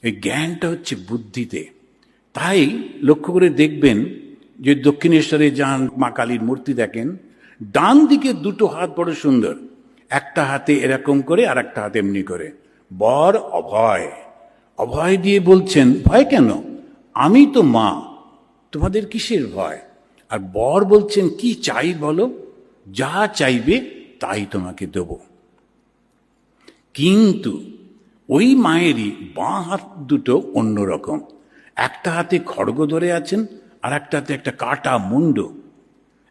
এই জ্ঞানটা হচ্ছে বুদ্ধিতে। তাই লক্ষ্য করে দেখবেন যে দক্ষিণেশ্বরে যান, মা কালীর মূর্তি দেখেন, ডান দিকে দুটো হাত বড় সুন্দর, একটা হাতে এরকম করে আর একটা হাতে এমনি করে। বর অভয়, অভয় দিয়ে বলছেন ভয় কেন, আমি তো মা, তোমাদের কিসের ভয়? আর বর বলছেন কি চাই বলো, যা চাইবে তাই তোমাকে দেব। কিন্তু ওই মায়েরই বাঁ হাত দুটো অন্যরকম, একটা হাতে খড়গ ধরে আছেন আর একটা হাতে একটা কাটা মুন্ড,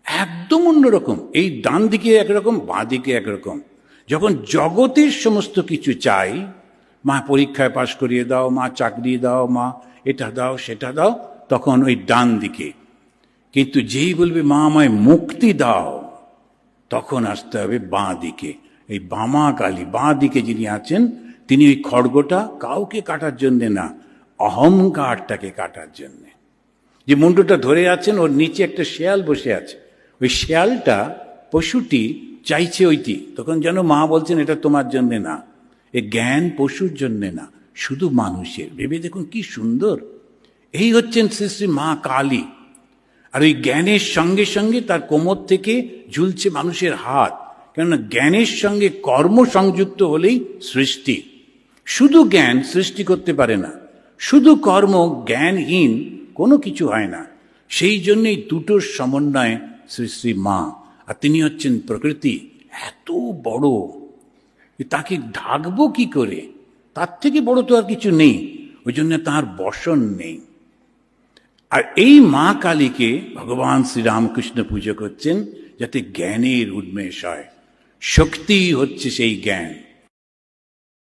একদম অন্যরকম। এই ডান দিকে একরকম, বাঁ দিকে একরকম। যখন জগতের সমস্ত কিছু চাই, মা পরীক্ষায় পাশ করিয়ে দাও, মা চাকরি দাও, মা এটা দাও সেটা দাও, তখন ওই ডান দিকে। কিন্তু যেই বলবে মা আমায় মুক্তি দাও, তখন আসতে হবে বাঁ দিকে। এই বামা কালী বাঁ দিকে যিনি আছেন, তিনি ওই খড়গটা কাউকে কাটার জন্যে না, অহংকারটাকে কাটার জন্যে। যে মুন্ডটা ধরে আছেন, ওর নিচে একটা শেয়াল বসে আছে, ওই শেয়ালটা পশুটি চাইছে ওইটি, তখন যেন মা বলছেন এটা তোমার জন্যে না, এ জ্ঞান পশুর জন্যে না, শুধু মানুষের। ভেবে দেখুন কি সুন্দর। এই হচ্ছেন শ্রী শ্রী মা কালী। আর ওই জ্ঞানের সঙ্গে সঙ্গে তার কোমর থেকে ঝুলছে মানুষের হাত, কেননা জ্ঞানের সঙ্গে কর্ম সংযুক্ত হলেই সৃষ্টি। শুধু জ্ঞান সৃষ্টি করতে পারে না, শুধু কর্ম জ্ঞানহীন কোনো কিছু হয় না। সেই জন্যই দুটোর সমন্বয় শ্রী শ্রী মা। আর তিনি হচ্ছেন প্রকৃতি, এত বড়, তাকে ঢাকবো কি করে, তার থেকে বড় তো আর কিছু নেই, ওই জন্য তার বসন নেই। আর এই মা কালীকে ভগবান শ্রীরামকৃষ্ণ পুজো করছেন যাতে জ্ঞানের উন্মেষ হয়। শক্তি হচ্ছে সেই জ্ঞান।